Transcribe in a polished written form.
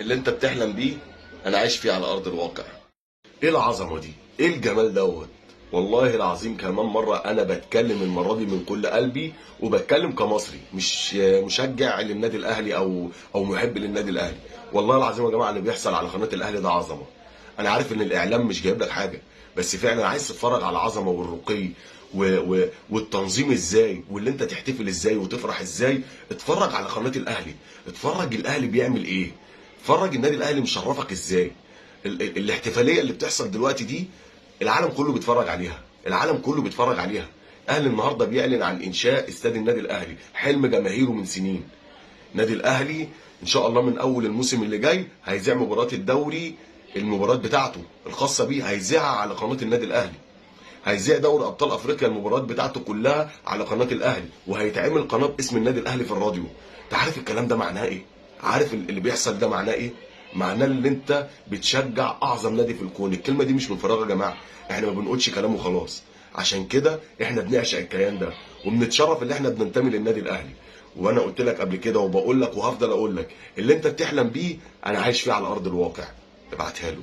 اللي انت بتحلم بيه انا عايش فيه على ارض الواقع. ايه العظمه دي؟ ايه الجمال دوت؟ والله العظيم كمان مره انا بتكلم المره دي من كل قلبي، وبتكلم كمصري مش مشجع للنادي الاهلي او محب للنادي الاهلي. والله العظيم يا جماعه اللي بيحصل على قناه الاهلي ده عظمه. انا عارف ان الاعلام مش جايب لك حاجه، بس فعلا عايز تتفرج على العظمه والرقي والتنظيم ازاي، واللي انت تحتفل ازاي وتفرح ازاي. اتفرج على قناه الاهلي، اتفرج الاهلي بيعمل ايه، اتفرج النادي الاهلي مشرفك ازاي. الاحتفاليه اللي بتحصل دلوقتي دي العالم كله بيتفرج عليها، العالم كله بيتفرج عليها. اهلي النهارده بيعلن عن انشاء استاد النادي الاهلي، حلم جماهيره من سنين. نادي الاهلي ان شاء الله من اول الموسم اللي جاي هيذيع مباريات الدوري، المباريات بتاعته الخاصه بيه هيذيعها على قناه النادي الاهلي. هيذيع دوري ابطال افريقيا المباريات بتاعته كلها على قناه الاهلي، وهيتعمل قناه باسم النادي الاهلي في الراديو. انت عارف الكلام ده معناه ايه؟ عارف اللي بيحصل ده معناه ايه؟ معناه ان انت بتشجع اعظم نادي في الكون. الكلمه دي مش من فراغ يا جماعه، احنا ما بنقولش كلام وخلاص. عشان كده احنا بنعشق الكيان ده، وبنتشرف ان احنا بننتمي للنادي الاهلي. وانا قلت لك قبل كده وبقول لك وهفضل اقول لك، اللي انت بتحلم بيه انا عايش فيه على ارض الواقع. ابعتها له.